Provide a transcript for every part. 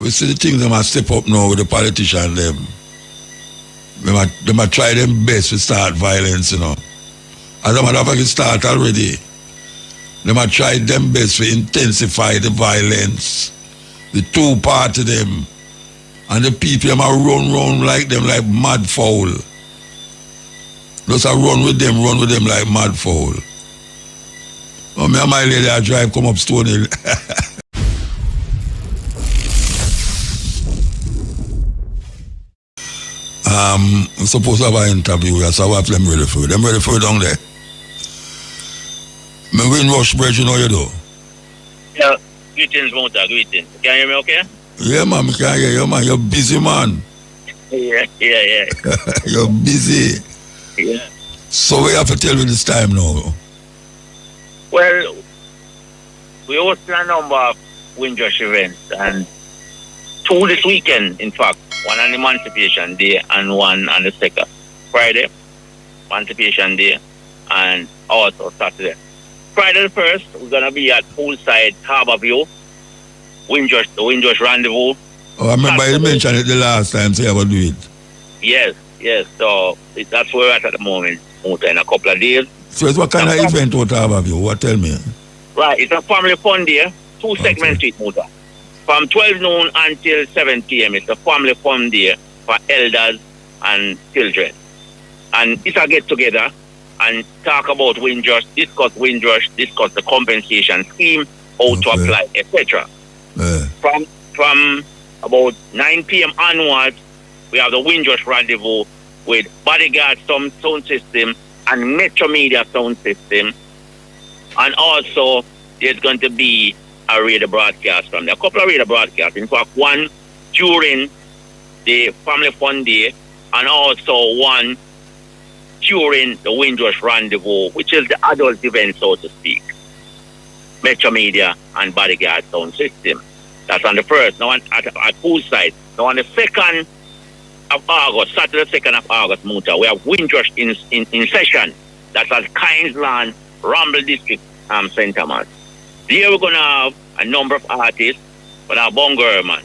we see the things them a step up now with the politicians them. Them a try them best to start violence, you know. As a matter of fact, it start already. Them a try them best to intensify the violence. The two party them. And the people them a run like them like mad fowl. Just a run with them like mad fowl. Oh, me and my lady I drive come up Stone Hill. I'm supposed to have an interview, so I have them ready for you. Them ready for you down there. Me Windrush bridge, you know you do? Yeah, greetings, Muta, greetings. Can you hear me okay? Yeah, man, I can hear you, man. You're busy, man. Yeah. You're busy. Yeah. So we have to tell you this time now. Well, we hosted a number of Windrush events, and 2 this weekend, in fact. One on Emancipation Day and one on the second Friday, Emancipation Day, and also Saturday. Friday the 1st, we're going to be at Poolside Harbour View, the Windrush Rendezvous. Oh, I remember you mentioned it the last time, so you ever do it. Yes. So that's where we're at the moment, in a couple of days. So it's what kind of event out of Harbour View? What tell me? Right, it's a family fun day, 2 segments to it, Muta. From 12 noon until 7 p.m. It's a family fun day for elders and children. And it's a get-together and talk about Windrush, discuss the compensation scheme, how to apply, etc. From about 9 p.m. onwards, we have the Windrush Rendezvous with Bodyguard sound system and Metro Media sound system. And also, there's going to be a radio broadcast from there. A couple of radio broadcasts. In fact, one during the Family Fun Day and also one during the Windrush Rendezvous, which is the adult event, so to speak. Metro Media and Bodyguard sound system. That's on the 1st. Now at Poolside. Now on the 2nd of August, Saturday 2nd of August, Muta, we have Windrush in session. That's at Kinesland, Rumble District, St. Thomas. Here we're going to have a number of artists. We're going to have Bongo Man,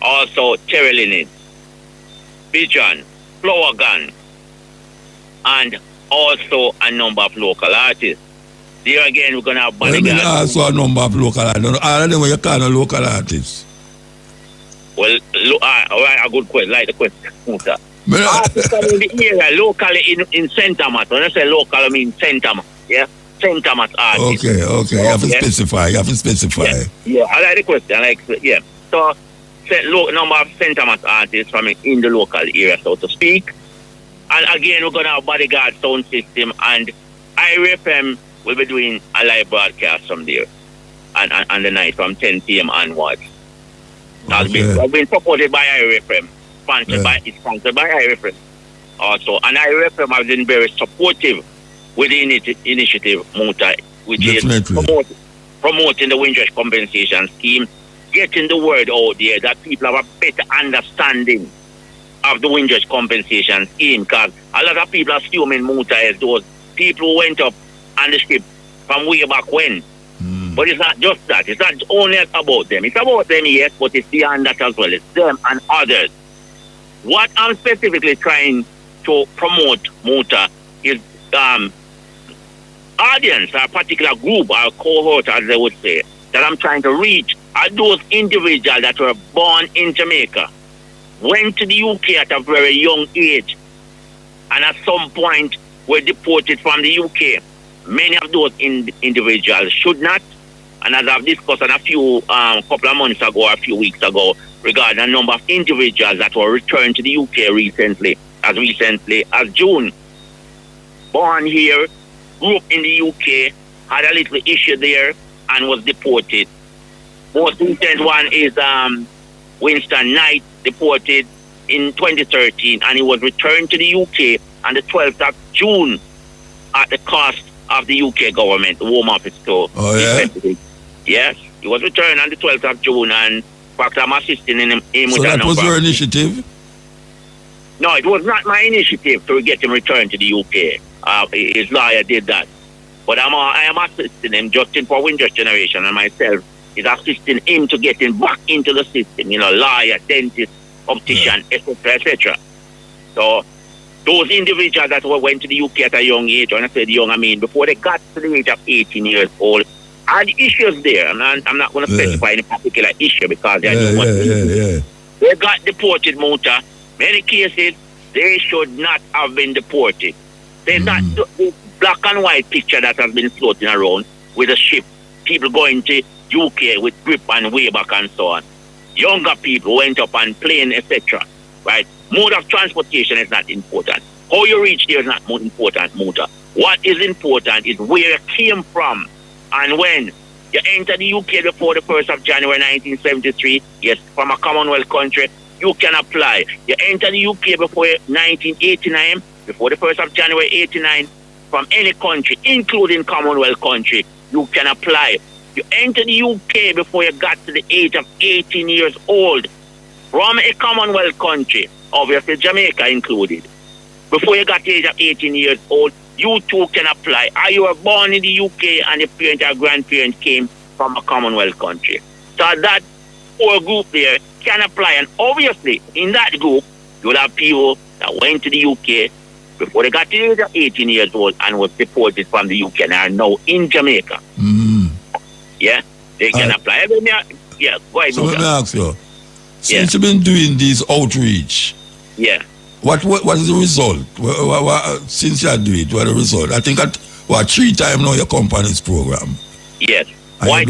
also Terry Linen, Bijan, Flower Gun, and also a number of local artists. Here again, we're going to have Bodyguard. Also a number of local artists. All of them you call no local artists. Well, a good question, like the question. Artists in the area, locally in St. Thomas. When I say local, I mean St. Thomas. Yeah? St. Thomas artists. Okay. You have to specify. Yeah, I like the question. So, number of St. Thomas artists from in the local area, so to speak. And again, we're going to have Bodyguard sound system, and IRFM will be doing a live broadcast from there on the night from 10 p.m. onwards. It's been supported by IRFM, sponsored by IRFM also. And IRFM has been very supportive with the initiative, Muta, which Definitely. is promoting the Windrush compensation scheme, getting the word out there that people have a better understanding of the Windrush compensation scheme, because a lot of people are assuming Muta as those people who went up on the ship from way back when. But it's not just that. It's not only about them. It's about them, yes, but it's beyond that as well. It's them and others. What I'm specifically trying to promote, Muta, is audience, a particular group, or cohort, as they would say, that I'm trying to reach are those individuals that were born in Jamaica, went to the UK at a very young age, and at some point were deported from the UK. Many of those individuals should not, and as I've discussed on a few couple of months ago, a few weeks ago, regarding a number of individuals that were returned to the UK recently as June. Born here, grew up in the UK, had a little issue there, and was deported. Most recent one is Winston Knight, deported in 2013, and he was returned to the UK on the 12th of June at the cost of the UK government, the Home Office. Yes, he was returned on the 12th of June, and in fact, I'm assisting him with so that was your initiative? No, it was not my initiative to get him returned to the UK. His lawyer did that. But I am assisting him, Justin for Windrush Generation, and myself is assisting him to getting back into the system, lawyer, dentist, optician, etc., etc. So those individuals that went to the UK at a young age, when I said young, I mean before they got to the age of 18 years old, had issues there. I'm not going to specify any particular issue because they got deported, Muta. Many cases, they should not have been deported. There's not the black and white picture that has been floating around with a ship, people going to UK with grip and way back and so on. Younger people went up on plane, etc. Right? Mode of transportation is not important. How you reach there is not more important, Muta. What is important is where you came from. And when you enter the UK before the 1st of January 1973, yes, from a Commonwealth country, you can apply. You enter the UK before 1989, before the 1st of January 89, from any country, including Commonwealth country, you can apply. You enter the UK before you got to the age of 18 years old, from a Commonwealth country, obviously Jamaica included. Before you got to the age of 18 years old, you too can apply. Or you were born in the UK and your parent or grandparent came from a Commonwealth country. So that whole group there can apply. And obviously, in that group, you'll have people that went to the UK before they got to the age of 18 years old and was deported from the UK and are now in Jamaica. Yeah, they can apply. Yeah, go ahead. So let me ask you, since you've been doing this outreach, what is the result? Since you do it, what is the result? I think 3 times now your company's program. Yes. Quite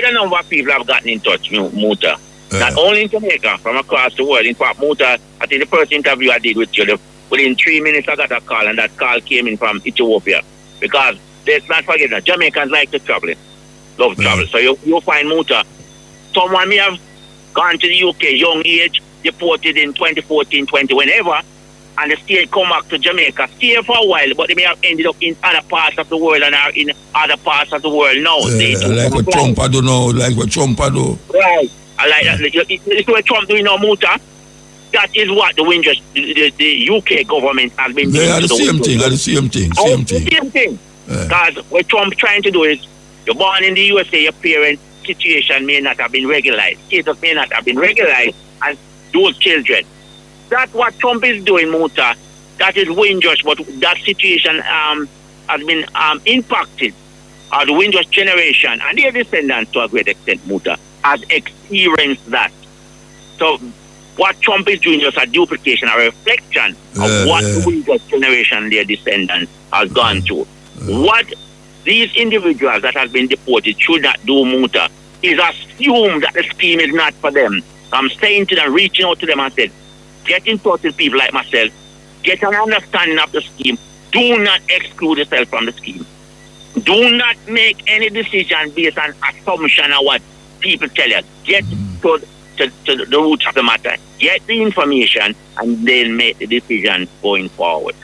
a number of people have gotten in touch, Muta. Not only in Jamaica, from across the world. In fact, Muta, I think the first interview I did with you, within 3 minutes I got a call, and that call came in from Ethiopia. Because let's not forget that Jamaicans like to travel. Love travel. So you'll find, Muta, someone may have gone to the UK young age, deported in 2014, 20, whenever, and they still come back to Jamaica, stay for a while, but they may have ended up in other parts of the world and are in other parts of the world now. Like what Trump do now, Right. I like that. It's what Trump doing now, Muta. That is what the Windrush, the UK government has been doing. They are the same thing. Because what Trump trying to do is, you're born in the USA, your parents' situation may not have been regularized. Status may not have been regularized as those children. That's what Trump is doing, Muta. That is Windrush, but that situation has been impacted. The Windrush generation and their descendants to a great extent, Muta, has experienced that. So what Trump is doing is a duplication, a reflection of what the Windrush generation, their descendants, has gone through. What these individuals that have been deported should not do, Muta, is assume that the scheme is not for them. I'm saying to them, reaching out to them and said, get in touch with people like myself, get an understanding of the scheme. Do not exclude yourself from the scheme. Do not make any decision based on assumption of what people tell you. Get to the roots of the matter. Get the information and then make the decision going forward.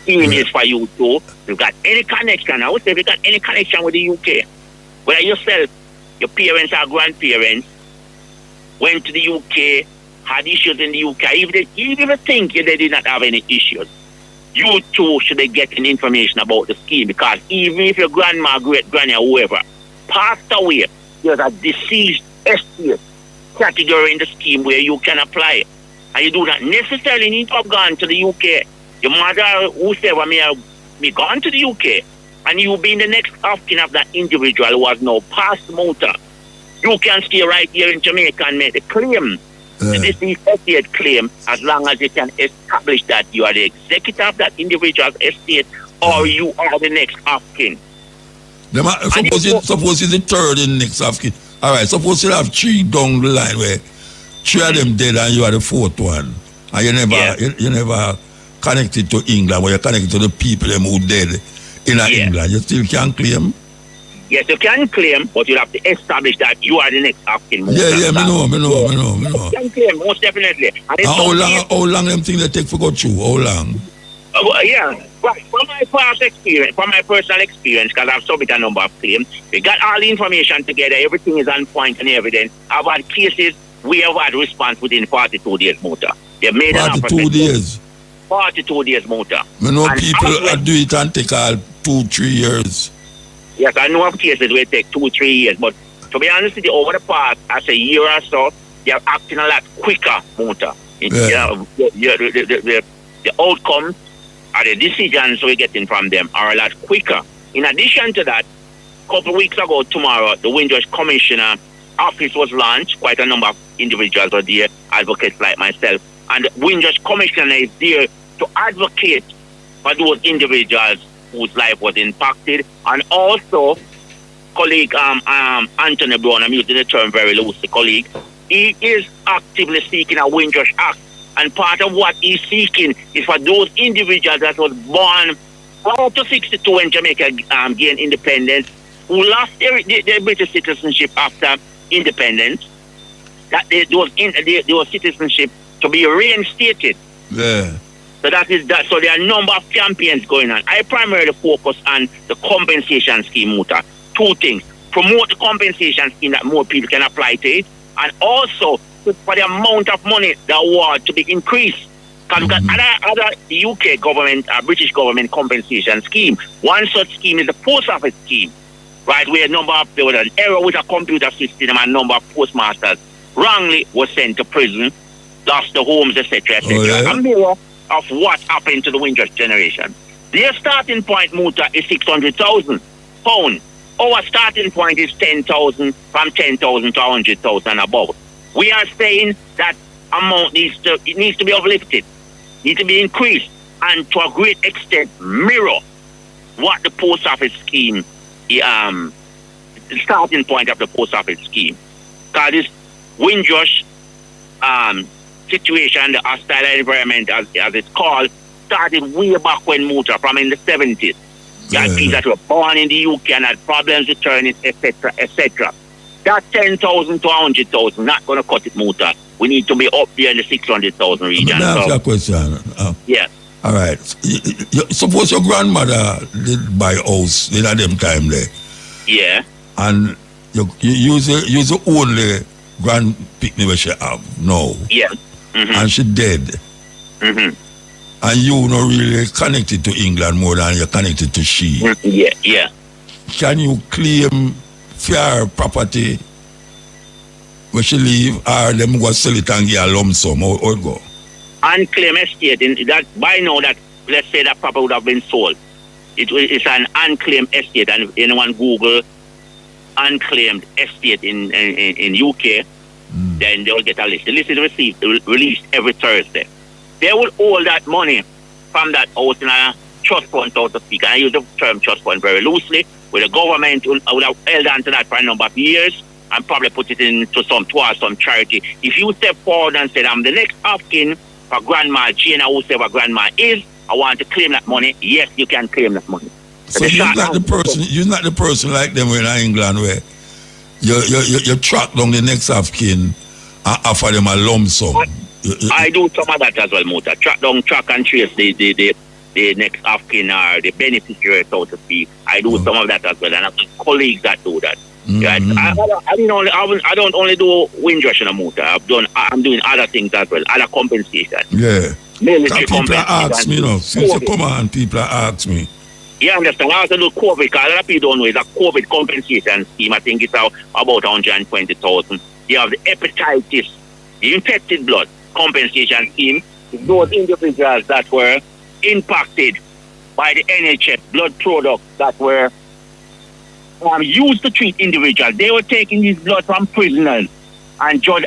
Scheme is for you too. If you've got any connection, I would say if you've got any connection with the UK, whether yourself, your parents or grandparents, went to the UK, had issues in the UK, even if you think they did not have any issues, you too should be getting information about the scheme, because even if your grandma, great-granny or whoever passed away, there's a deceased estate category in the scheme where you can apply. And you do not necessarily need to have gone to the UK. Your mother, whoever may have gone to the UK, and you being the next of kin of that individual who has now passed motor, you can stay right here in Jamaica and make the claim. The deceased estate claim, as long as you can establish that you are the executor of that individual's estate or you are the next of kin. Suppose it's the third in next of kin. All right, suppose you have 3 down the line where 3 of them dead and you are the 4th one. And you never connected to England, where you're connected to the people them who dead in England. You still can claim? Yes, you can claim, but you have to establish that you are the next of kin. Me know. You can claim, most definitely. And how long them things they take for go through? How long? Right. From my past experience, from my personal experience, because I've submitted a number of claims, we got all the information together, everything is on point and evidence. I've had cases we have had response within 42 days, motor. They made 42 days? 42 days, motor. I know people do it and take all 2-3 years. Yes, I know of cases where it take 2-3 years, but to be honest with you, over the past, as a year or so, they are acting a lot quicker, Muta. Yeah. The outcomes or the decisions we're getting from them are a lot quicker. In addition to that, a couple of weeks ago tomorrow, the Windrush Commissioner office was launched. Quite a number of individuals are there, advocates like myself. And the Windrush Commissioner is there to advocate for those individuals whose life was impacted. And also, colleague Anthony Brown, I'm using the term very loosely, colleague, he is actively seeking a Windrush Act. And part of what he's seeking is for those individuals that was born prior to 62 when Jamaica gained independence, who lost their British citizenship after independence, that those citizenship to be reinstated. Yeah. So that is that. So there are a number of campaigns going on. I primarily focus on the compensation scheme, Muta. Two things: promote the compensation scheme that more people can apply to it, and also for the amount of money the award to be increased. Because we've got other UK government, British government compensation scheme. One such scheme is the post office scheme, right? Where there was an error with a computer system and a number of postmasters wrongly was sent to prison, lost their homes, etc., etc. Oh, yeah? A mirror of what happened to the Windrush generation. Their starting point, Muta, is £600,000. Our starting point is 10,000, from 10,000 to 100,000 and above. We are saying that amount needs to be uplifted, needs to be increased, and to a great extent mirror what the post office scheme, the starting point of the post office scheme. Because this Windrush situation, the hostile environment, as it's called, started way back when, Muta, from in the 70s. You had people that were born in the UK and had problems returning, etc., etc. That 10,000 to 100,000 not going to cut it, Muta. We need to be up there in the 600,000 region. Let me ask you a question. Yeah. All right. Suppose your grandmother did buy house in them time there. Yeah. And you use the only grand picnic where she have now. Yeah. And she dead. And you not really connected to England more than you're connected to she. Yeah. Can you claim fair property where she live, or them go sell it and get a lump sum, or it go? Unclaimed estate, in that by now that, let's say that property would have been sold. It's an unclaimed estate, and if anyone Google unclaimed estate in UK, then they will get a list. The list is released every Thursday. They will hold that money from that house in a trust fund, so to speak. And I use the term trust fund very loosely, where the government would have held on to that for a number of years and probably put it into some charity. If you step forward and say, I'm the next of kin for Grandma Jane, or whoever Grandma is, I want to claim that money, yes, you can claim that money. So you're not the person like them in England where you track down the next of kin and offer them a lump sum. I do some of that as well, Muta. Track and trace the next of kin or the beneficiary, so to speak. I do some of that as well, and I have colleagues that do that. Right? I don't only do Windrush and Muta. I'm doing other things as well, other compensation. Yeah. Military people ask me, since COVID. you come on, people ask me. Yeah, I understand. I also do COVID, because a lot of people don't know it's a COVID compensation scheme. I think it's about 120,000. You have the hepatitis, the infected blood compensation scheme. Those individuals that were impacted by the NHS blood products that were used to treat individuals. They were taking these blood from prisoners and drug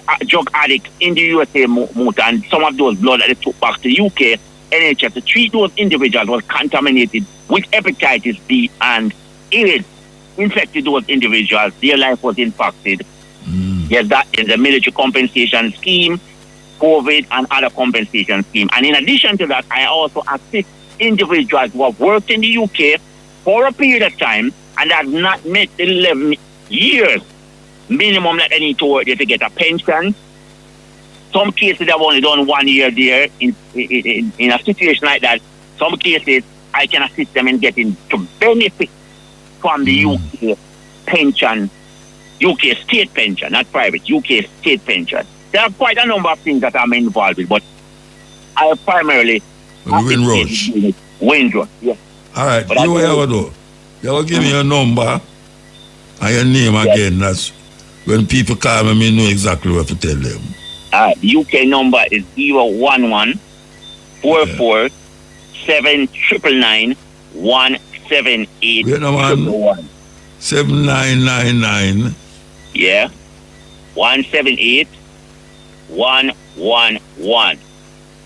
addicts in the USA, Muta, and some of those blood that they took back to the UK, NHS, to treat those individuals was contaminated with hepatitis B, and it infected those individuals. Their life was impacted. Yes, that is the military compensation scheme, COVID, and other compensation scheme. And in addition to that, I also assist individuals who have worked in the UK for a period of time and have not met the 11 years minimum that they need to work there to get a pension. Some cases have only done 1 year there. In a situation like that, some cases I can assist them in getting to benefit from the UK pension, UK state pension, not private, UK state pension. There are quite a number of things that I'm involved with, but I primarily Windrush. Windrush, yes. All right, you ever do? You will give me your number and your name again. That's when people call me know exactly what to tell them. UK number is 011 44 7999 178. Wait a man. 7999. Yeah. 178 111.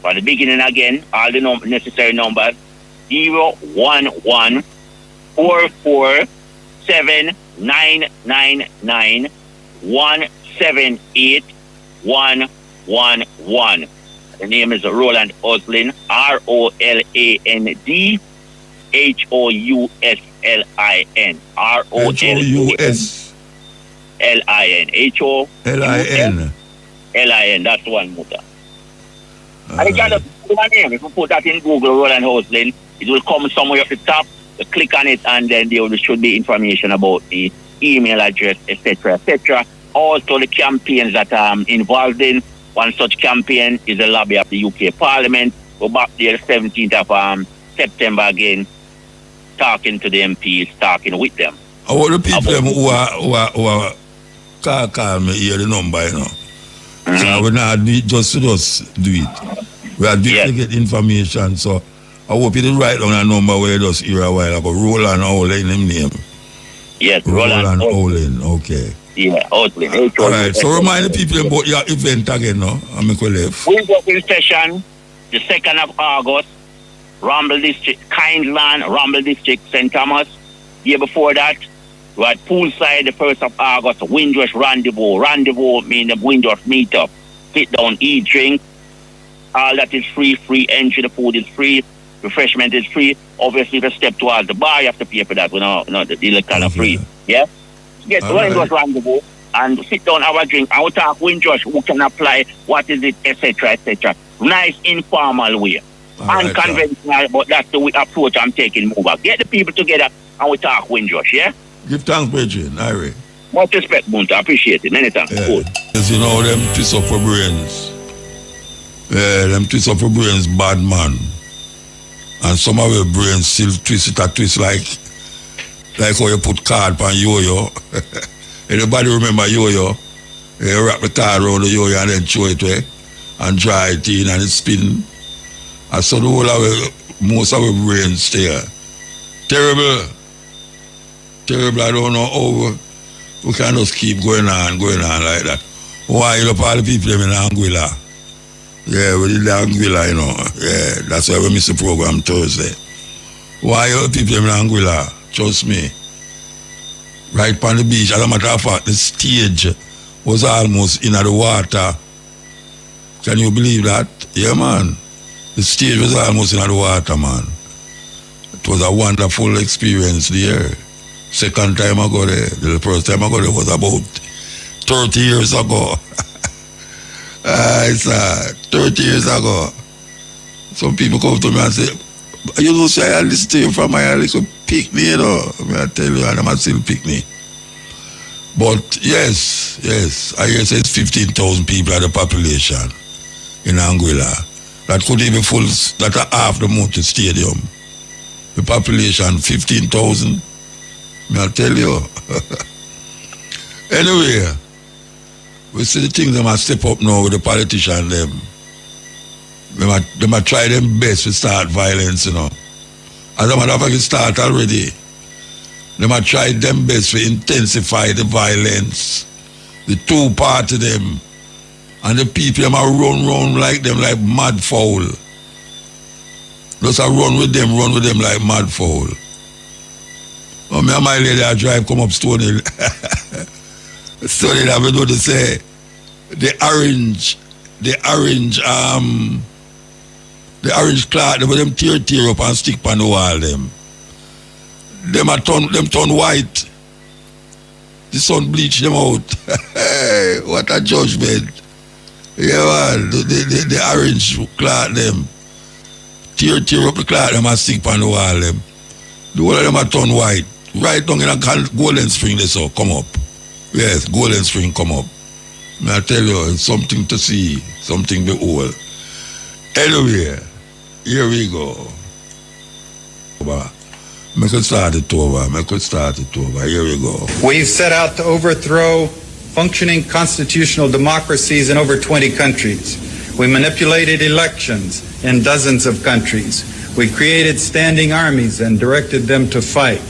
For the beginning again, all the necessary numbers 011 44 7999 178 111. The name is Roland Oslin, ROLAND HOUSLIN. HOUSLIN. That's one, Muta. And you can just put my name. If you put that in Google, Roland Oslin, it will come somewhere at the top. You click on it, and then there should be information about the email address, etc., etc. Also, the campaigns that I'm involved in. One such campaign is the lobby of the UK Parliament. We're back there 17th of September again, talking to the MPs, talking with them. How the people who are call me hear the number, you know? So we're not just do it. We are doing to get information. So I hope you write down a number where you just hear a while ago. Roland Olin, him name. Yes, Roland Olin, okay. Yeah, Olin. All right, so remind the people about your event again, no? I'm going to leave. Windrush session, the 2nd of August, Rumble District, Kindland, Rumble District, St. Thomas. Year before that, we had Poolside, the 1st of August, Windrush Rendezvous. Rendezvous means the Windrush meetup. Sit down, eat, drink. All that is free entry. The food is free. Refreshment is free. Obviously, if you step towards the bar, you have to pay for that. The deal is kind of free. Yeah? Get to Windrush Rendezvous and sit down, have a drink, and we'll talk Windrush, who can apply, what is it, etc., etc. Nice, informal way. Unconventional, but that's the approach I'm taking, Mova. Get the people together and we talk Windrush, yeah? Give thanks, Bridget. Irie. Much respect, Munta. Appreciate it. Many thanks. Yeah. Because you know, them twist up for brains. Yeah, them twist up for brains, bad man. And some of your brains still twist like how you put card on yo-yo. Anybody remember yo-yo? You wrap the card around the yo-yo and then throw it away and dry it in and it spin. And so the whole of most of our brains stay. Terrible. I don't know how we can just keep going on like that. Why you know all the people in Anguilla? Yeah, we did the Anguilla, you know. Yeah, that's why we miss the program Thursday. Why you people in Anguilla? Trust me. Right on the beach, as a matter of fact, the stage was almost in the water. Can you believe that? Yeah, man. The stage was almost in the water, man. It was a wonderful experience there. Second time I go there. The first time I go there was about 30 years ago. It's 30 years ago. Some people come to me and say, you know, say I listen to you from my little picnic, you know. I tell you, I'm still picnic. But yes, I hear say it's 15,000 people at the population in Anguilla. That could even full, that half the Mountain Stadium. The population, 15,000. I'll tell you. Anyway, we see the things they must step up now with the politicians, them. They must try them best to start violence, you know. As a matter of fact, it start already. They must try them best to intensify the violence. The two party them. And the people them are run like them like mad fowl. Just a run with them like mad fowl. Oh, me and my lady I drive come up Stone Hill. Stone Hill, I will know to say the orange cloth, they them tear up and stick on the wall them. Them turn white. The sun bleach them out. What a judgment. Yeah, man, the orange cloth them. Tear up the cloth them and stick on the wall them. The whole of them are turn white. Right down in a Golden Spring they saw come up. Yes, Golden Spring come up. I tell you, it's something to see, something to behold. Anyway, here we go. We could start it over. Here we go. We've set out to overthrow functioning constitutional democracies in over 20 countries. We manipulated elections in dozens of countries. We created standing armies and directed them to fight.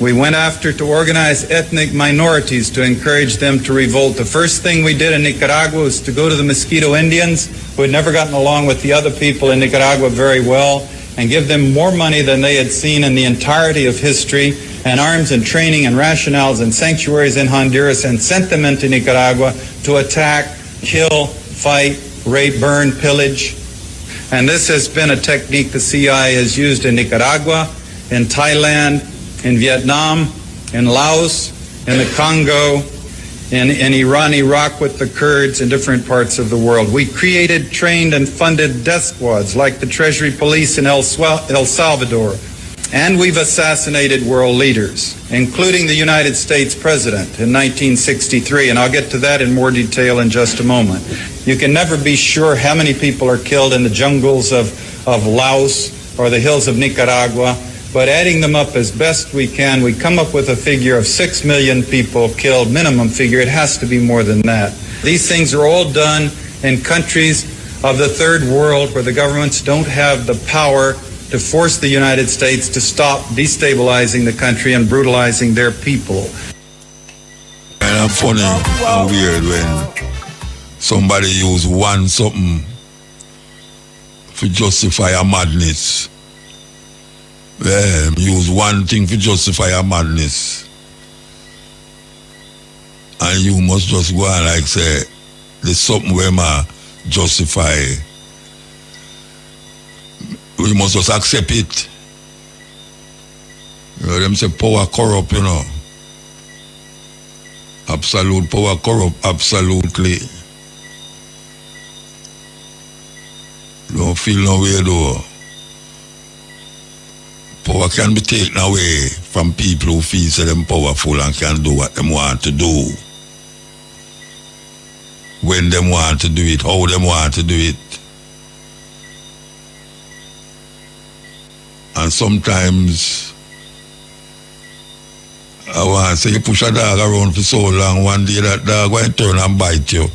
We went after to organize ethnic minorities to encourage them to revolt. The first thing we did in Nicaragua was to go to the Mosquito Indians, who had never gotten along with the other people in Nicaragua very well, and give them more money than they had seen in the entirety of history, and arms and training and rationales and sanctuaries in Honduras, and sent them into Nicaragua to attack, kill, fight, rape, burn, pillage. And this has been a technique the CIA has used in Nicaragua, in Thailand, in Vietnam, in Laos, in the Congo, in Iran, Iraq with the Kurds, in different parts of the world. We created, trained, and funded death squads like the Treasury Police in El Salvador. And we've assassinated world leaders, including the United States President in 1963, and I'll get to that in more detail in just a moment. You can never be sure how many people are killed in the jungles of Laos or the hills of Nicaragua, but adding them up as best we can, we come up with a figure of 6 million people killed, minimum figure. It has to be more than that. These things are all done in countries of the third world where the governments don't have the power to force the United States to stop destabilizing the country and brutalizing their people. And it's funny and weird when somebody use one something to justify a madness. Yeah, use one thing to justify a madness. And you must just go and like say, there's something where ma justify. We must just accept it. You know, them say power corrupt, you know. Absolute power corrupt, absolutely. Don't feel no way though. Power can be taken away from people who feel them powerful and can do what they want to do. When they want to do it, how they want to do it. And sometimes, I want to say, you push a dog around for so long, one day that dog going to turn and bite you.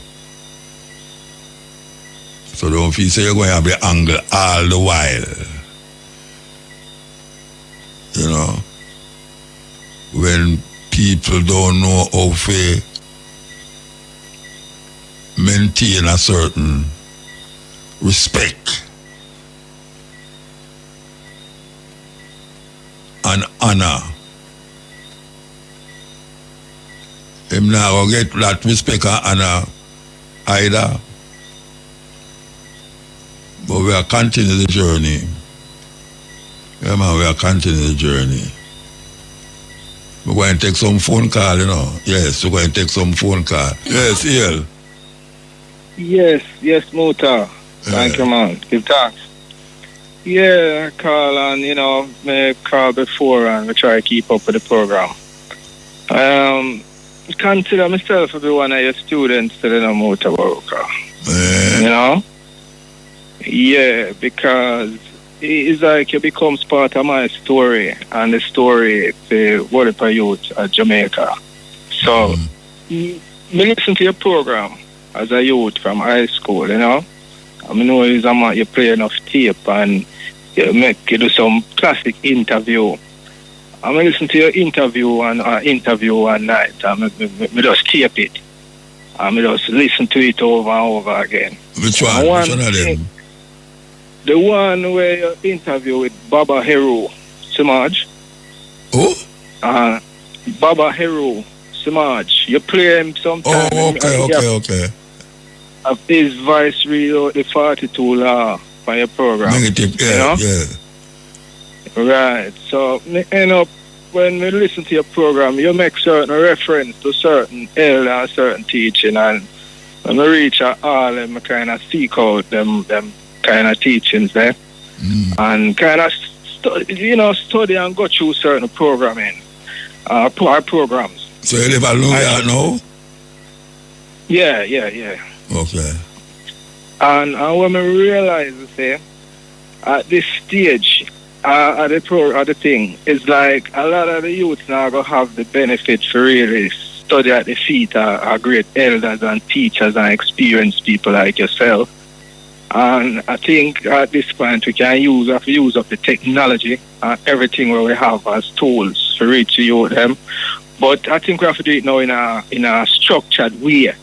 So don't feel say you're going to be angry all the while. You know, when people don't know how to maintain a certain respect and honor, him now go get that respect and honor either. But we are continuing the journey. Yeah, man, we are continuing the journey. We're going to take some phone call, you know. Yes, we're going to take some phone call. Yes, Ian. Yes, Muta. Thank you, man. Give thanks. Yeah, I call and, you know, I call before and we try to keep up with the program. Consider myself to be one of your students to the Mutabaruka. You know? Yeah, because it's like it becomes part of my story and the story the Wallapa youth at Jamaica. So, me listen to your program as a youth from high school, you know. I know you play enough tape and you do some classic interview. I listen to your interview one night and me just tape it. And me just listen to it over and over again. Which one of them? The one where you interview with Baba Heru Samaj. Who? Baba Heru Samaj. You play him sometime. Oh, okay. Of his voice read out the 42 law for your program. Yeah. Right. So, end up, when we listen to your program, you make certain reference to certain elder and certain teaching, and when we reach all them kind of seek out them kind of teachings there, and kind of study and go through certain programming, our programs. So you live alone now? Yeah. Okay. And when we realize, say, at this stage, the thing. It's like a lot of the youth now going to have the benefit for really study at the feet of great elders and teachers and experienced people like yourself. And I think at this point we can use up the technology and everything where we have as tools to reach the youth them. But I think we have to do it now in a structured way.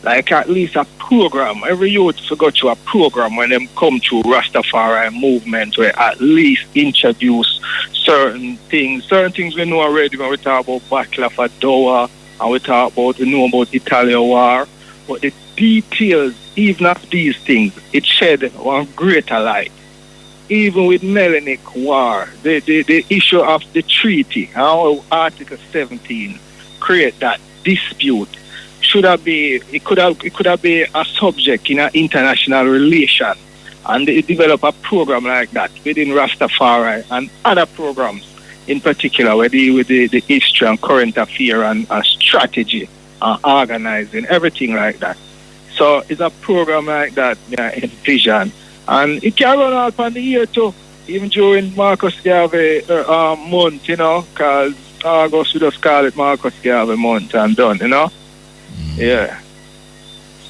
Like at least a program. Every youth forgot to a program when them come to Rastafari movement where at least introduce certain things. Certain things we know already when we talk about Battle of Adowa and we know about Italian War. But the details, even of these things, it shed one greater light. Even with Melanic War, the issue of the treaty, how Article 17 create that dispute. It could have been a subject in an international relation, and they develop a program like that within Rastafari and other programs in particular where they with the history and current affair and strategy and organizing, everything like that. So it's a program like that envision, and it can run out on the year too, even during Marcus Garvey month, because August we just call it Marcus Garvey month and done, Yeah.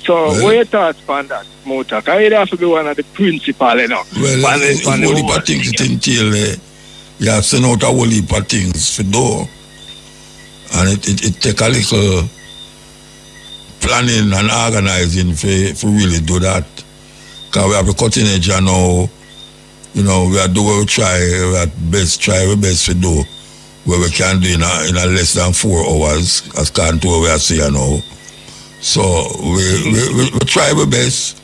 So, what your thoughts on that, Muta? Because it has to be one of the principal, Well, it's a whole heap of things it entail. You have to send out a whole heap of things for do. And it take a little planning and organizing for really do that. Because we have a cutting edge now. We are doing what we try, we are try our best to do what we can do in a less than 4 hours, as can't do what we are saying now. So we try our best,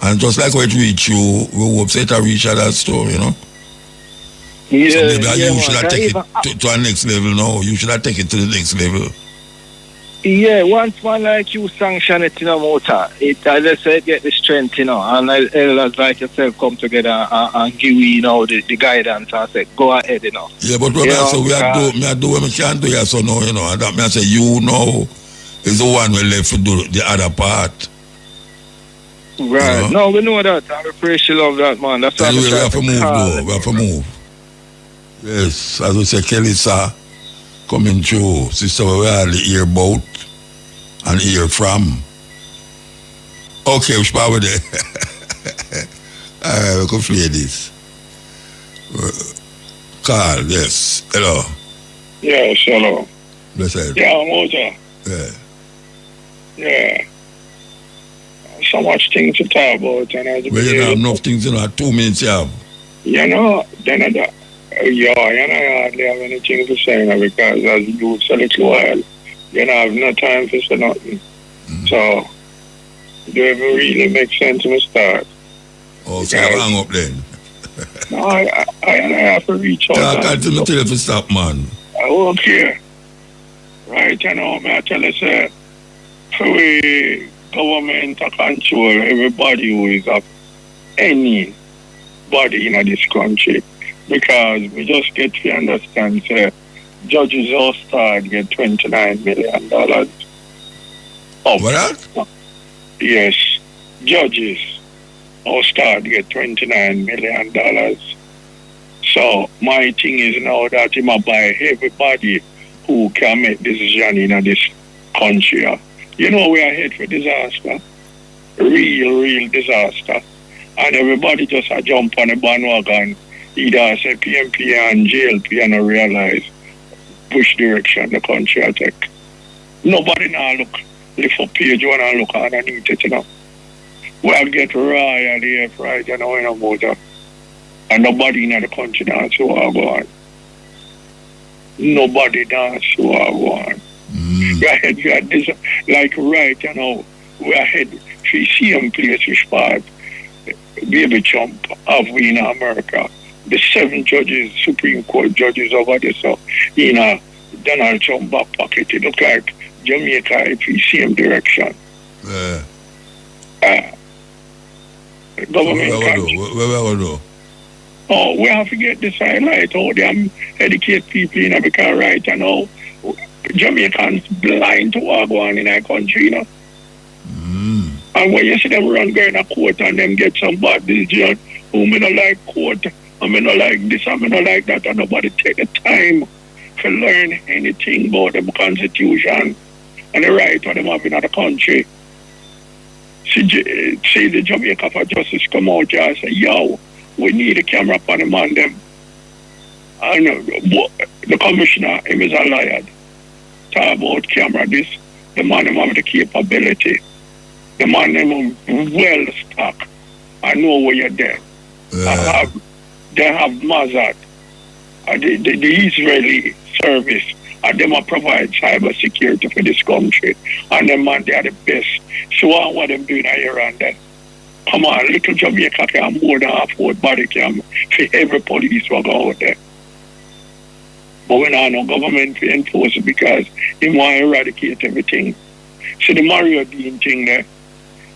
and just like when it reach you, we hope that reach that store, Yeah, so maybe you should have take it to a next level now. You should have take it to the next level. Yeah, once one like you sanction it in a motor, it as I said, get the strength, and elders like yourself come together and give you, the guidance and say, go ahead, Yeah, but we do what we can do, so now, and that means I say you know is the one we left to do the other part. Right. No, we know that. I appreciate love that, man. That's why we have to move, though. We have to move. Yes, as we say, Kelly, sir, coming through. Sister, we are the ear about and hear from. Okay, which part with it? Alright, we can play this. Carl, yes. Hello. Yes, hello. Blessed. Yeah, Moja. Yeah. Yeah. So much things to talk about. And well, you don't have enough things, 2 minutes you have. Then you hardly have anything to say now because as you do it a little while, you don't have no time to say nothing. So, do it really make sense to start? Oh, so you hang up then? No, I have to reach out. I can't tell you to stop, man. I won't care. Right, I tell you, sir, for the government to control everybody who is of any body in this country, because we just get to understand, sir, judges all start get $29 million. What? Yes, judges all start get $29 million. So my thing is now that he might buy everybody who can make decision in this country. We are headed for disaster. Real disaster. And everybody just a jump on the bandwagon. Either say PMP and JLP and realize which direction the country will take. Nobody now lift up page one and look underneath it, We'll get royal here, right, about that. And nobody in the country now see what go on. Nobody does what go on. We are head for this, like right we are head for the same place which part baby Trump have we in America. The 7 judges, Supreme Court judges over there, so Donald Trump back pocket, it look like Jamaica in the same direction. Government Where do? Oh, we have to get this highlight, how they educate people, because right now, Jamaicans blind to what go on in our country, And when you see them run going to court and them get some bad decision, who may not like court, I mean, not like this, I mean, not like that, and nobody take the time to learn anything about the Constitution and the right of them having in the country. See the Jamaica for Justice come out here and say, yo, we need a camera upon the man them. And the commissioner, him is a liar. Talk about camera this, the man them have the capability. The man them well stocked. I know where you're there. They have Mossad, the Israeli service, and them provide cyber security for this country. And them man, they are the best. So what them doing here and then? Come on, little Jamaica can more than afford body cam for every police will go out there. But we don't know government to enforce it because they want to eradicate everything. So the Mario Dean thing there,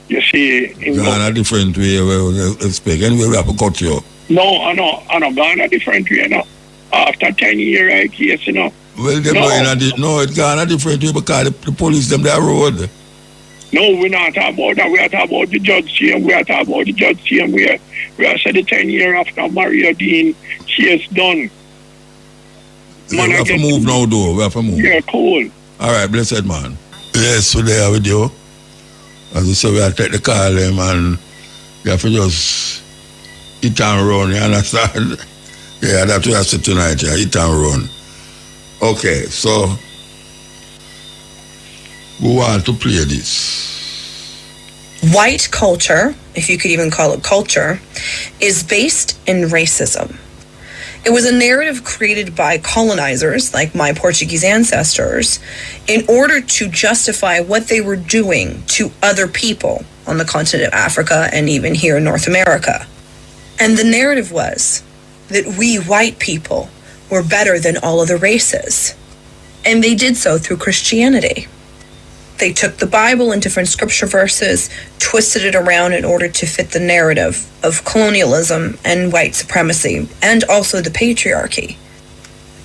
you see... Gone a different way, we expect. Anyway, we have to cut you. No, I know, gone a different way, no. After 10 years, I guess, you know. Well, it's gone a different way because the police, them, they road. No, we're not talking about that. We are talking about the judge team. We are talking about the judge team. We are said the 10 years after Mario Dean case done. Yeah, we have to move now, though. We have to move. Yeah, cool. All right, blessed man. Yes, so they are with you. As you say, we have to take the call them and we have to just eat and run, you understand? Yeah, that's what we have to tonight, yeah, eat and run. Okay, so we want to play this. White culture, if you could even call it culture, is based in racism. It was a narrative created by colonizers, like my Portuguese ancestors, in order to justify what they were doing to other people on the continent of Africa and even here in North America. And the narrative was that we white people were better than all other races. And they did so through Christianity. They took the Bible and different scripture verses, twisted it around in order to fit the narrative of colonialism and white supremacy, and also the patriarchy.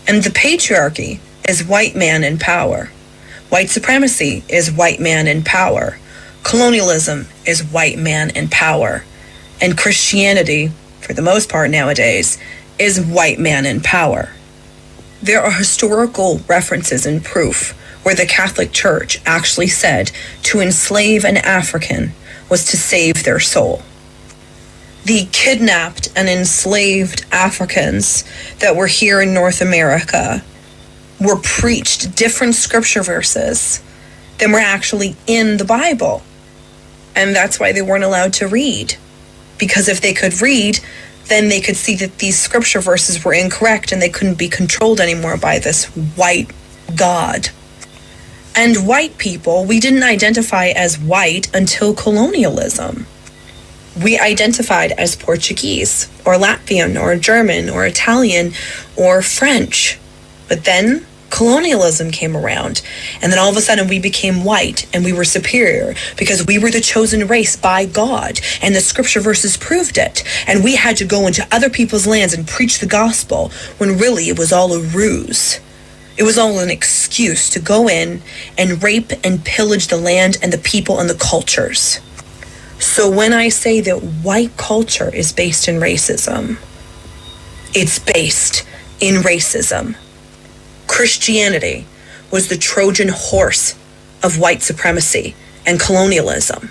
And the patriarchy is white man in power. White supremacy is white man in power. Colonialism is white man in power. And Christianity, for the most part nowadays, is white man in power. There are historical references and proof where the Catholic Church actually said to enslave an African was to save their soul. The kidnapped and enslaved Africans that were here in North America were preached different scripture verses than were actually in the Bible. And that's why they weren't allowed to read. Because if they could read, then they could see that these scripture verses were incorrect and they couldn't be controlled anymore by this white God. And white people, we didn't identify as white until colonialism. We identified as Portuguese, or Latvian, or German, or Italian, or French. But then colonialism came around, and then all of a sudden we became white, and we were superior, because we were the chosen race by God, and the scripture verses proved it. And we had to go into other people's lands and preach the gospel, when really it was all a ruse. It was all an excuse to go in and rape and pillage the land and the people and the cultures. So when I say that white culture is based in racism, it's based in racism. Christianity was the Trojan horse of white supremacy and colonialism.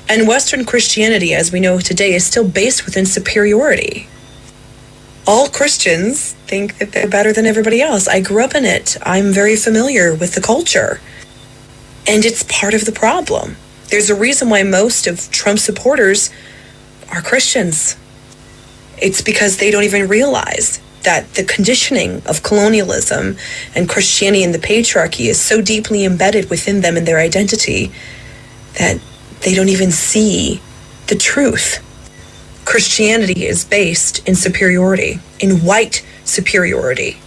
And Western Christianity, as we know today, is still based within superiority. All Christians think that they're better than everybody else. I grew up in it. I'm very familiar with the culture. And it's part of the problem. There's a reason why most of Trump supporters are Christians. It's because they don't even realize that the conditioning of colonialism and Christianity and the patriarchy is so deeply embedded within them and their identity that they don't even see the truth. Christianity is based in superiority, in white superiority,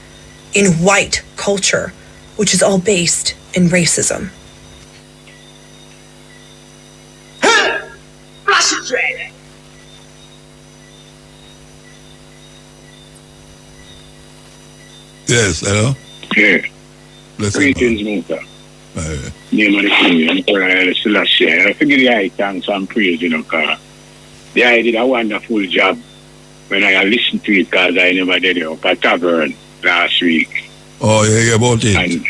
in white culture, which is all based in racism. Yes, hello? Yeah. Greetings, Muta. Name of the King, Emperor Selassie. I forget the high thanks and praise, you know, because the guy did a wonderful job when I listened to it because I never did it up at Tavern last week. Oh, yeah, about it. And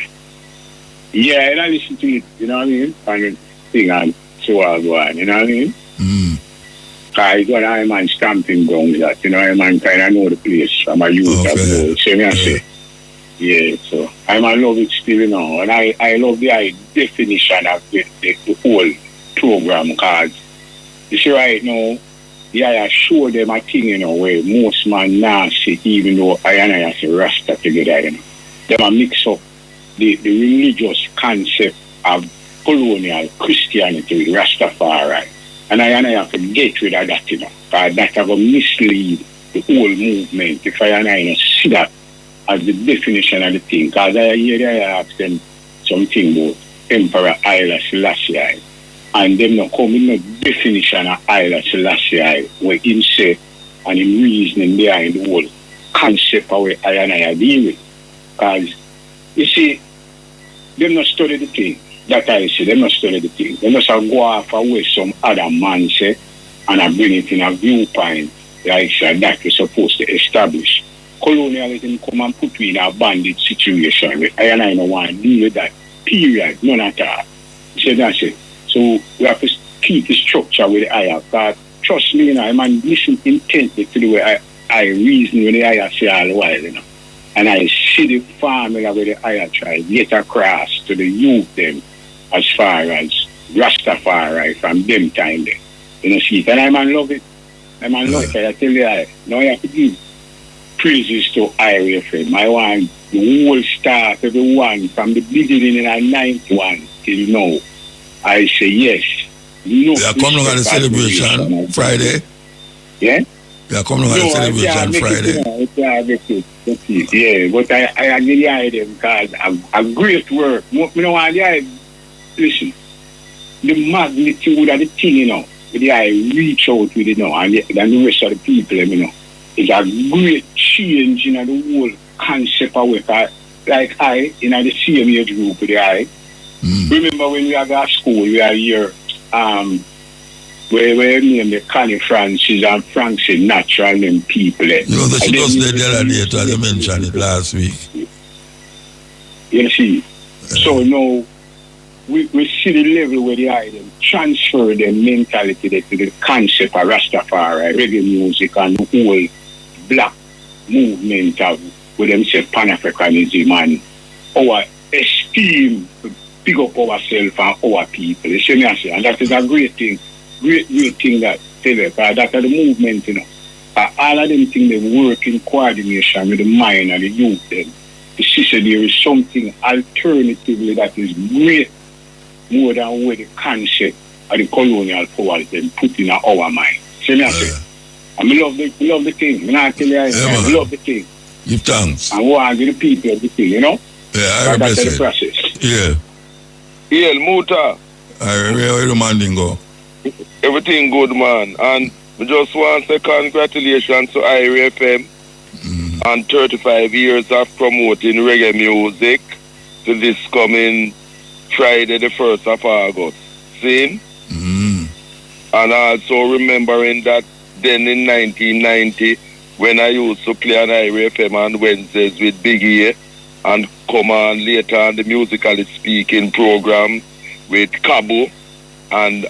and I listened to it, you know what I mean? And thing and so I go on, you know what I mean? Because when I'm on stamping grounds that, you know, I'm kind of know the place from a youth of old. So I say, yeah, so I'm in love with still, you know, and I love the definition of the whole program because you see right now, I show them a thing, you know, where most man now see, even though I and I say Rasta together, you know. They mix up the religious concept of colonial Christianity with Rastafari. And I have to get rid of that, you know, because that will mislead the whole movement if I see that as the definition of the thing. Because I ask them something about Emperor Haile Selassie. And them not come in the definition of Haile Selassie, where him say and him reasoning behind the whole concept of where I deal with. Because, you see, them not study the thing. That I say, them not study the thing. They must go off away some other man say, and I bring it in a viewpoint like that we're supposed to establish. Colonialism come and put me in a bandit situation. I don't want to deal with that. Period. None at all. So that's it. So we have to keep the structure with the higher. Because trust me, you know, I'm listen intently to the way I reason with the higher say all the while, you know. And I see the formula where the higher try get across to the youth them as far as Rastafari from them time there. You know, see, and I'm in love it. I'm in love it. I tell you, now I have to give praises to IRFM. I want the whole staff, everyone from the beginning in the 91 till now. I say yes. No, we are coming on the celebration Friday. Yeah? We are coming on the celebration Friday. Yeah, but I agree them because a great work. You know what? Listen, the magnitude of the thing, you know, I reach out with it now, and the rest of the people, you know, it's a great change in the whole concept of work. Like I, in the same age group with the remember when we are at school, we are here, where we name the Connie Francis and Francis natural name people. You know, she just did the other day, as you mentioned it last week. You see, so now we see the level where they are them transfer their mentality to the concept of Rastafari, reggae music, and the whole black movement of what them say panafricanism and our esteem to pick up ourselves and our people. You see me, I say, and that is a great thing. Great thing that that's the movement, you know. All of them things they work in coordination with the mind and the youth them. To see that there is something alternatively that is great more than where the concept of the colonial powers them put in our mind. See me, I say. And I love the thing. I tell you, I love the thing. Give thanks. And want the people of the thing, you know? Yeah, I that's the process. Yeah. Yeah, Muta. Where the man didn't go? Everything good, man. And we just want to say congratulations to IRFM on 35 years of promoting reggae music to this coming Friday, the 1st of August. See? And also remembering that then in 1990, when I used to play on IRFM on Wednesdays with Big E and come on later on the musically speaking program with Cabo and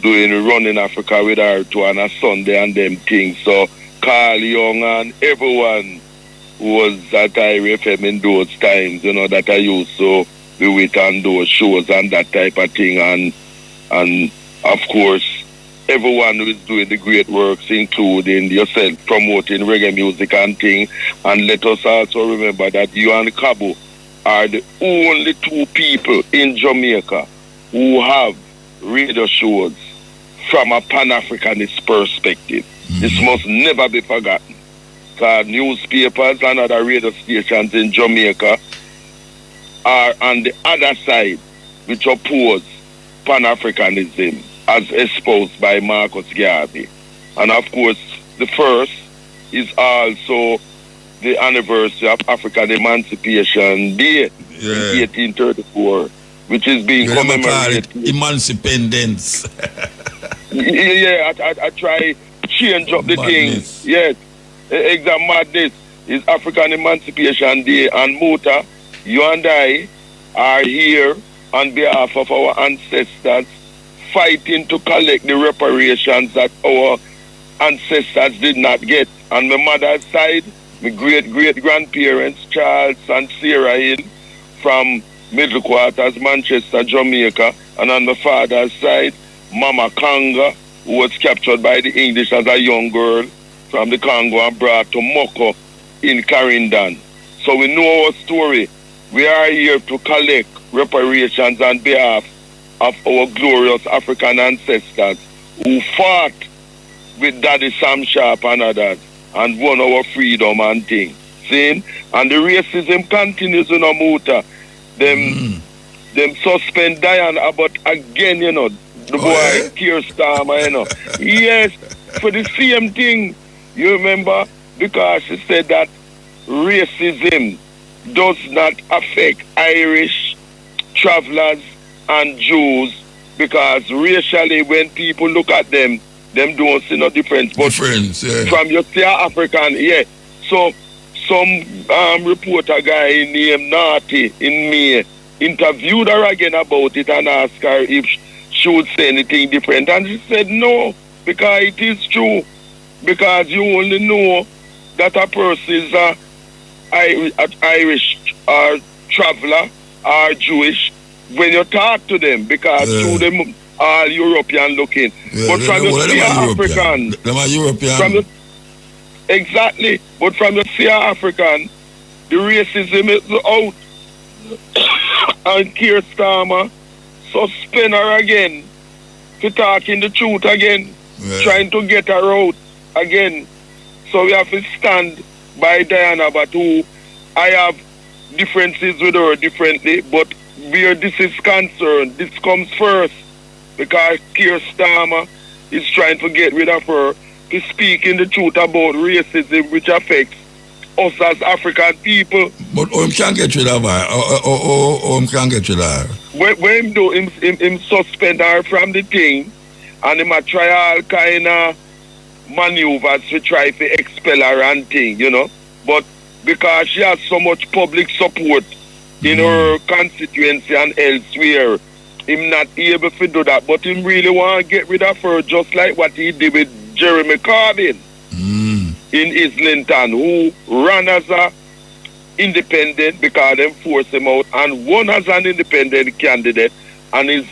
doing Running Africa with R2 on a Sunday and them things. So Carl Young and everyone who was at IRFM in those times, you know, that I used to be with on those shows and that type of thing. And of course, everyone who is doing the great works, including yourself, promoting reggae music and thing. And let us also remember that you and Cabo are the only two people in Jamaica who have radio shows from a Pan-Africanist perspective. This must never be forgotten. Because newspapers and other radio stations in Jamaica are on the other side, which oppose Pan-Africanism as espoused by Marcus Garvey. And of course, the first is also the anniversary of African Emancipation Day in 1834, which is being commemorated. Emancipation. I try change up the Madness. thing. Yes, exact madness is African Emancipation Day, and Muta, you and I are here on behalf of our ancestors, fighting to collect the reparations that our ancestors did not get. On my mother's side, my great-great-grandparents, Charles and Sarah Hill, from Middle Quarters, Manchester, Jamaica, and on my father's side, Mama Kanga, who was captured by the English as a young girl from the Congo and brought to Moko in Carindon. So we know our story. We are here to collect reparations on behalf of our glorious African ancestors who fought with Daddy Sam Sharp and others and won our freedom and things. See? And the racism continues in Muta. Them suspend Diana, but again, you know, the boy Keir Starmer, you know. Yes, for the same thing, you remember? Because she said that racism does not affect Irish travelers and Jews, because racially, when people look at them don't see no difference. But from your African, So some reporter guy named Naughty in May interviewed her again about it and asked her if she would say anything different. And she said no, because it is true. Because you only know that a person is Irish or traveler or Jewish when you talk to them, because through them all European looking. But from your African, them are European. Exactly. But from your African, the racism is out. And Keir Starmer suspend her again for talking the truth again, trying to get her out again. So we have to stand by Diana, but who I have differences with her differently, but where this is concerned, this comes first, because Keir Starmer is trying to get rid of her to speak in the truth about racism, which affects us as African people. But him can't get rid of her. Him can't get rid of her. When him do, him suspend her from the thing, and him a try all kind of maneuvers to try to expel her and thing, you know. But because she has so much public support in her constituency and elsewhere, him not able to do that. But him really want to get rid of her, just like what he did with Jeremy Corbyn in Islington, who ran as a independent because they forced him out, and won as an independent candidate, and is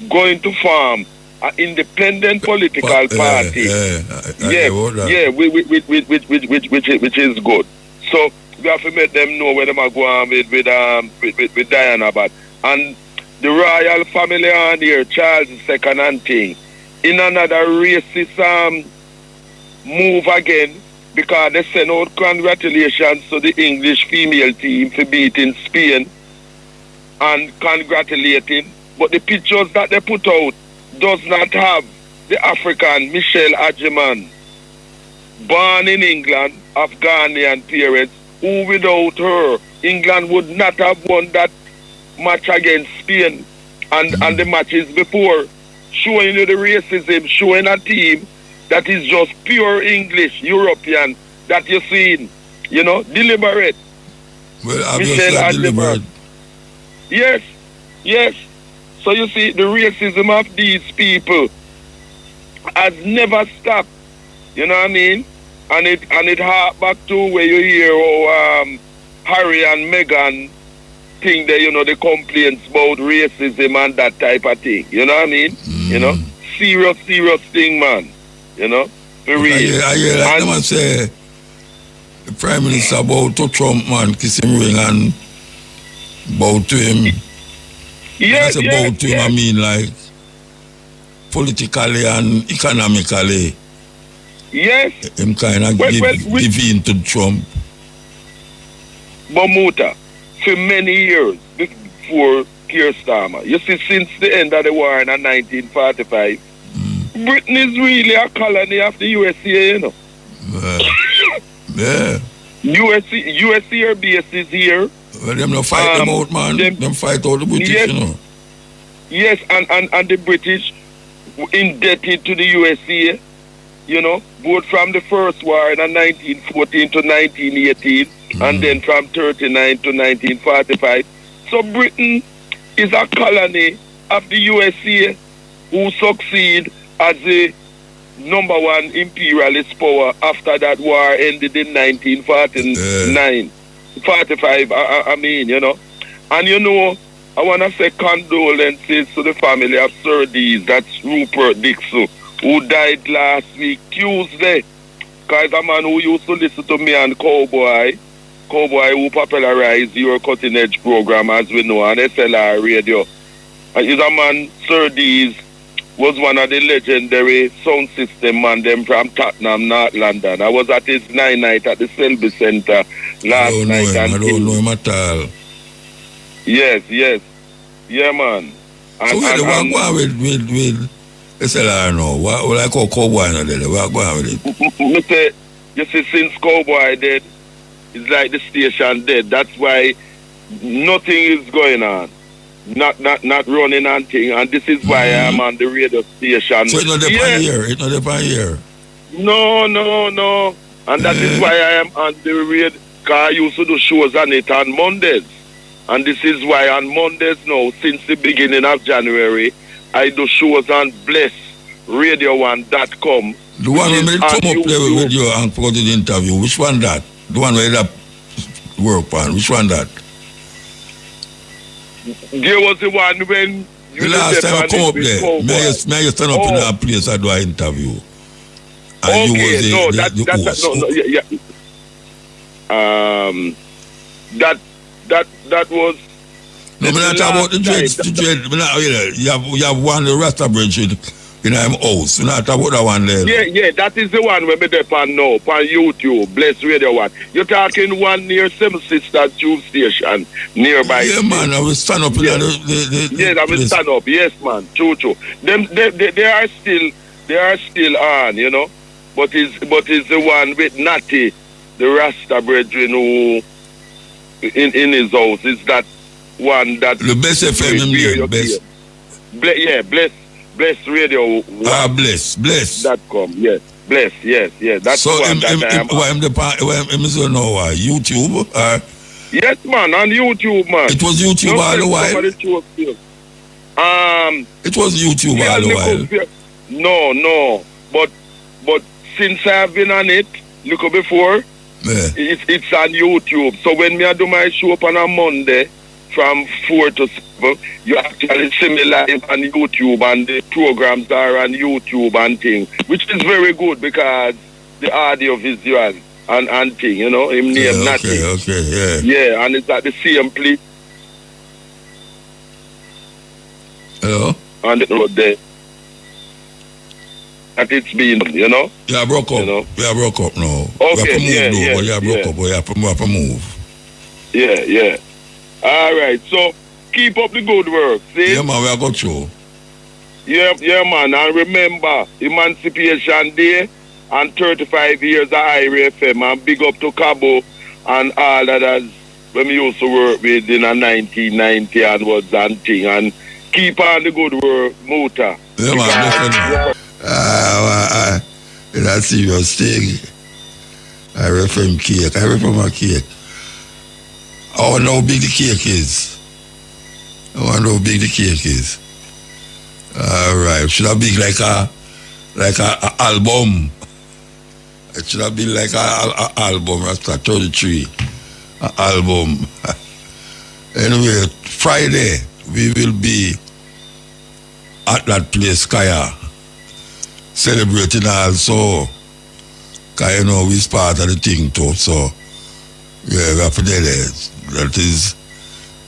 going to form an independent political party. Which is good. So we have to make them know where they are going with Diana. But and the royal family on here, Charles II and thing, in another racist move again, because they send out congratulations to the English female team for beating Spain and congratulating, but the pictures that they put out does not have the African Michelle Adjeman, born in England of Ghanaian parents, who without her, England would not have won that match against Spain and the matches before, showing you the racism, showing a team that is just pure English, European, that you're seeing, you know, deliberate. Well, obviously deliberate. Yes. So you see, the racism of these people has never stopped. You know what I mean? And it hark back to where you hear Harry and Meghan thing there, you know, the complaints about racism and that type of thing. You know what I mean? You know? Serious thing, man. You know? For real. I hear like them say the Prime Minister bow to Trump, man, kiss him ring and bow to him. Yes, bow to him, I mean, like, politically and economically. Yes. Him kind of give in to Trump. Bermuda, for many years before Keir Starmer, you see, since the end of the war in 1945, Britain is really a colony of the USA, you know. USA are bases here. Well, them no fight them out, man. Them fight out the British, yes, you know. Yes, and the British indebted to the USA you know, both from the first war in 1914 to 1918, and then from 39 to 1945. So Britain is a colony of the USA who succeed as the number one imperialist power after that war ended in 1949. 45, I mean, you know. And you know, I want to say condolences to the family of Sir Dees, that's Rupert Dixon, who died last week, Tuesday. Because a man who used to listen to me and Cowboy who popularized your cutting edge program, as we know, on SLR radio. He's a man, Sir Dees, was one of the legendary sound system man them from Tottenham, North London. I was at his night at the Selby Centre last night. I don't know him at all. Yes. Yeah, man. And, so what going on with SLR now? What I call Cowboy now? What going on with it? You see, since Cowboy dead, it's like the station dead. That's why nothing is going on. Not running and thing. And this is why I'm on the radio station. So it's not the here. It's not the here. No. And that is why I am on the radio. Because I used to do shows on it on Mondays. And this is why on Mondays now, since the beginning of January, I do shows on blessradio1.com. The one who made come up there with you and put the interview, which one that? The one where that work on, which one that? There was the one when you the last time I come up there, may I stand up in that place I do an interview. And okay, you was that was. No, I'm not talking about the dreads. You have one the Rasta Bridge in our house. We're not talking about that one there. Yeah, that is the one where we depend now, on YouTube, Bless Radio 1. You're talking one near Seven Sisters Tube Station, nearby. Yeah, man, I will stand up in I will stand up, yes, man, true. They are still on, you know, but it's the one with Natty, the Rasta brethren who, in his house, is that one that... The best FM here, best. Bless Radio. Bless.com, yes. Bless, yes. That's so the one that I am on. YouTube? Yes, man, on YouTube, man. It was YouTube all the while? It was YouTube all the while? No. But since I have been on it, look before, it's on YouTube. So when I do my show up on a Monday, from 4 to 7, you actually see me live on YouTube, and the programs are on YouTube and things, which is very good because the audio visual and thing, you know, him name Natty. Okay. Yeah, and it's at the same place. Hello? On the road there. That it's been, you know? Yeah, broke up. You know? We are broke up now. Okay, we have to move, but you are broke up, but you have to move. Yeah. All right, so keep up the good work. See? Yeah, man, we are got you. Yeah, man. And remember, Emancipation Day and 35 years of IRA FM. And big up to Cabo and all others when we used to work with in 1990 onwards and thing. And keep on the good work, Muta. Yeah, man. It's a serious thing. IRA FM cake. IRA FM a cake. I wonder how big the cake is. Alright. Should have been like a album. It should have been like a album. That's 33. An album. Anyway, Friday we will be at that place, Kaya, celebrating also. Kaya, you know, we part of the thing too, so yeah, we have to do that. That is,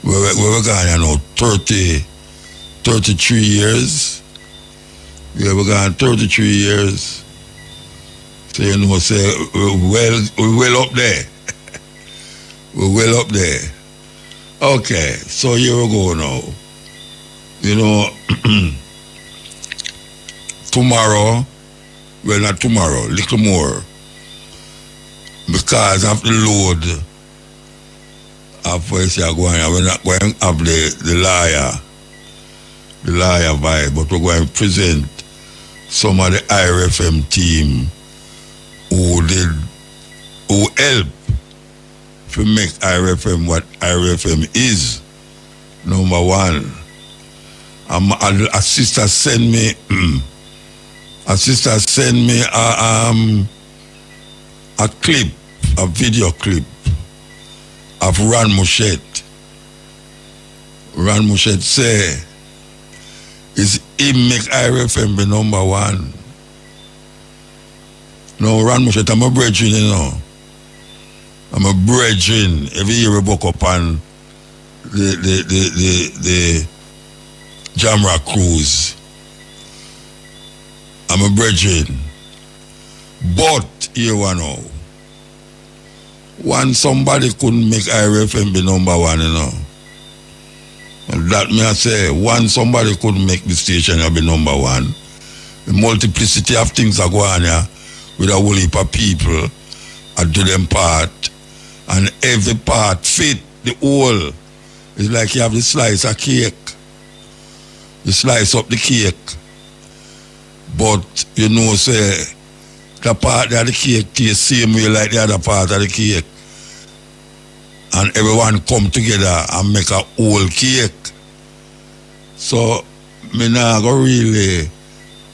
we're going, you know, 33 years. Yeah, we're going 33 years. So, you know, say, we're well up there. We're well up there. Okay, so here we go now. You know, tomorrow, well, not tomorrow, little more. Because of the load of voice are going, we're not going to have the liar vibe, but we're going to present some of the IRFM team who helped to make IRFM what IRFM is. Number one, a sister sent me a clip, a video clip of Ran Mouchette. Ran Mouchette say is him make IRFM be number one. No, Ran Mouchette, I'm a brethren, you know. I'm a brethren. Every year we book up on the Jamra cruise. I'm a brethren. But here one now. One somebody couldn't make IRFM be number one, you know. And that me I say, one somebody couldn't make the station be number one. The multiplicity of things are going here with a whole heap of people and do them part. And every part fit the whole. It's like you have the slice of cake. You slice up the cake. But you know, say the part of the cake tastes same way like the other part of the cake. And everyone come together and make a whole cake. So me not go really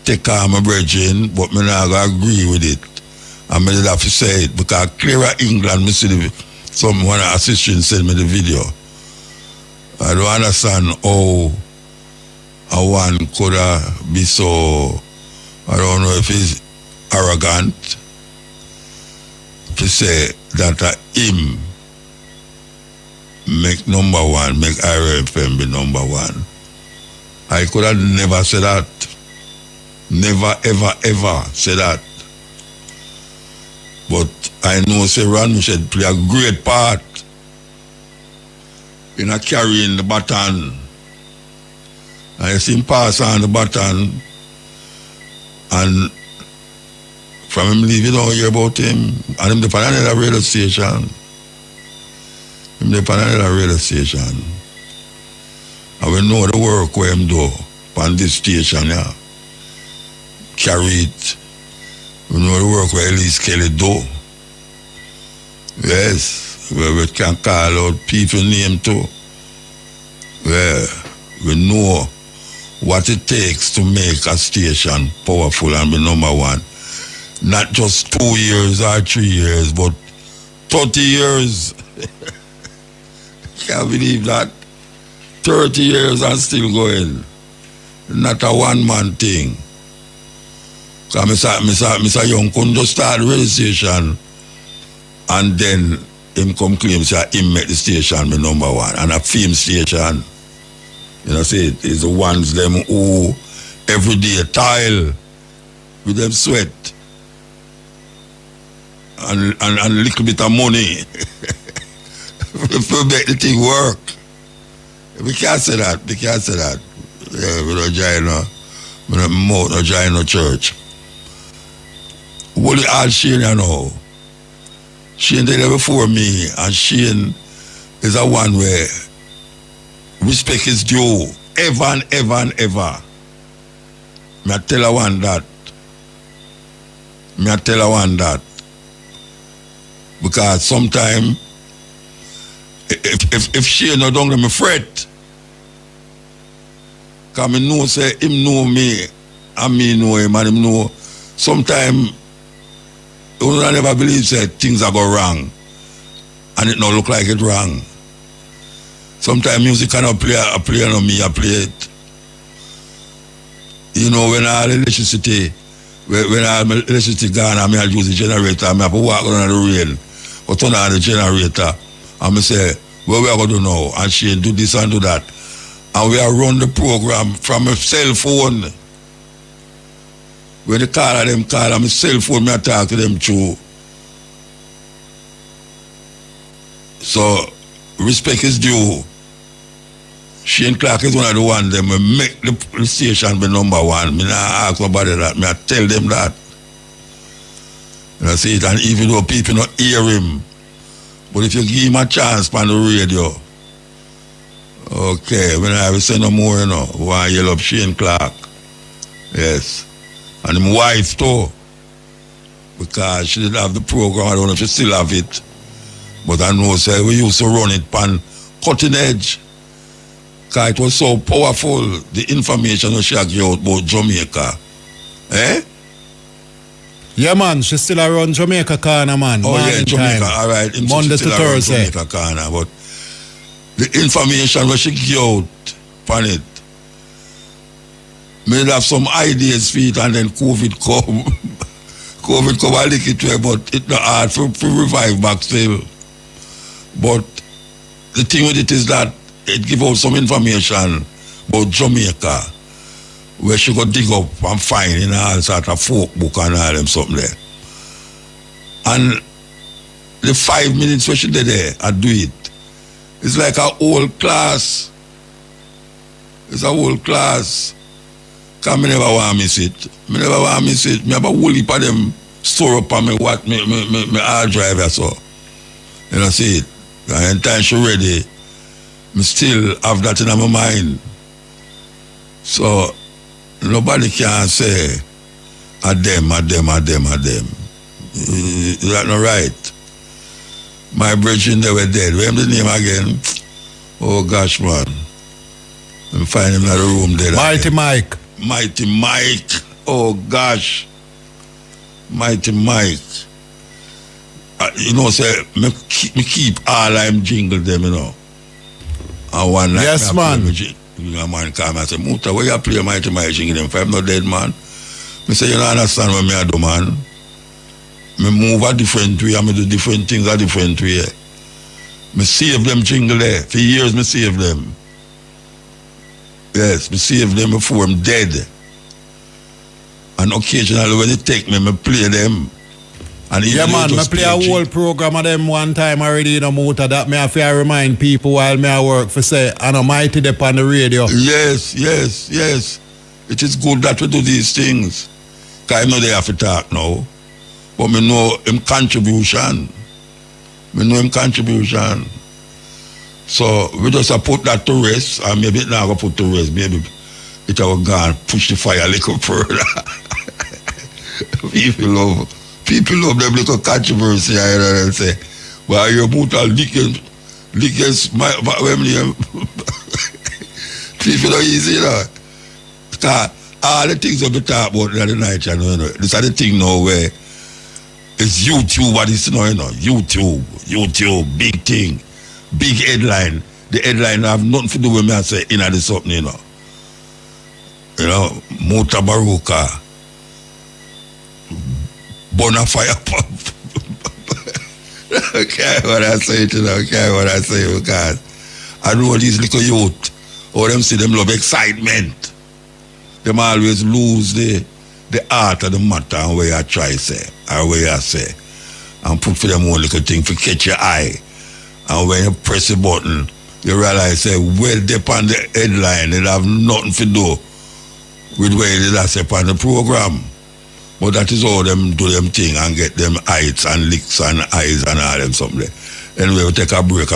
take on my brethren, but me not go agree with it. And me did have to say it because Clearer England, me see one of the assistants send me the video. I don't understand how a one could be so, I don't know if he's arrogant to say that him make number one, make IRFM be number one. I could have never said that. Never, ever, ever said that. But I know say Ran Mouchette play a great part in a carrying the baton. I see him pass on the baton, and from him leave, you don't hear about him. And him the another radio station. Him the another radio station. And we know the work where him do on this station, yeah. Carry it. We know the work where Elise Kelly do. Yes, where we can call out people name too. Where we know what it takes to make a station powerful and be number one. Not just 2 years or 3 years, but 30 years. Can't believe that. 30 years and still going. Not a one-man thing. Because Mr. Young couldn't just start the radio station and then him come claim say him make the station be number one. And a film station. You know, say it's the ones them who every day tile with them sweat and a little bit of money to make the thing work. We can't say that. We can't say that. Yeah, we don't join no join no church. What all Shane, you know? Shane did it before me, and Shane is a one where respect is due. Ever and ever and ever. Me I tell her one that. Me I tell her one that. Because sometimes if Shane no don't let me fret. Because I know say him know me and me know him and him know sometimes you don't never believe say things are go wrong and it don't look like it wrong. Sometimes music cannot play on me, I play it. You know, when I have electricity, when I have electricity gone, I use the generator, I have to walk on the rail, or turn on the generator, and I say, what we are going to do now? And she do this and do that. And we are run the program from a cell phone. When the call them call, on my cell phone, I talk to them through. So, respect is due. Shane Clark is one of the ones that make the station be number one. Me not ask nobody that. Me I tell them that. You know, see it, and even though people not hear him, but if you give him a chance on the radio, okay, when I will say no more, you know, why yell up Shane Clark. Yes. And my wife too. Because she didn't have the program. I don't know if she still have it. But I know say we used to run it pan cutting edge. Because it was so powerful, the information that she had out about Jamaica. Eh? Yeah, man, she still around Jamaica corner, man. Oh, yeah, Jamaica, all right. Monday to Thursday. Jamaica corner, but the information that she give out on it, may have some ideas for it, and then COVID come. COVID come and lick it to her, but it's not hard for revive back still. But the thing with it is that it give out some information about Jamaica, where she go dig up and find in all sort of folk book and all them something there. And the 5 minutes where she did there and do it, it's like a whole class. It's a whole class. Because I never want to miss it. I never want to miss it. I have a whole heap of them store up on me what me hard drive or so. You know, see it. And time she ready, I still have that in my mind. So nobody can say a them. That's not right. My brethren, they were dead. What's the name again? Oh gosh, man. I'm finding him in the room dead. Mighty again. Mike. Mighty Mike. Oh gosh. Mighty Mike. You know, say, me keep all them jingle them, you know. And one night, yes, man. A man come and say, Muta, where you play Mighty Mike jingle them? If I'm not dead, man. Me say, you don't understand what me do, man. Me move a different way, and me do different things a different way. Me save them jingle there. For years, me save them. Yes, me save them before I'm dead. And occasionally when they take me play them. And yeah, man, I play a whole program of them one time already in a motor that me have to remind people while me I work for say, I know Mighty Dep on the radio. Yes. It is good that we do these things. Because I know they have to talk now. But me know him contribution. So we just put that to rest, and maybe it not going to put to rest. Maybe it will go and push the fire a little further. People love them little controversy, you know what I'm saying? Well, you're brutal, lickers, people are easy, you know. Because all the things that we talk about the other night, you know, this is the thing now where it's YouTube, what is, you know, YouTube, big thing, big headline. The headline have nothing to do with me, I say, you know, this something, you know. You know, Mutabaruka. Bonafire pump. Okay, what I say to them, because I know these little youth, or them see them love excitement. Them always lose the art of the matter and where I try say, or where I say, and put for them one little thing to catch your eye. And when you press the button, you realize, say, well, they on the headline, it have nothing to do with where they are on the program. But that is all them do them thing and get them heights and licks and eyes and all them something. Anyway, we'll take a break.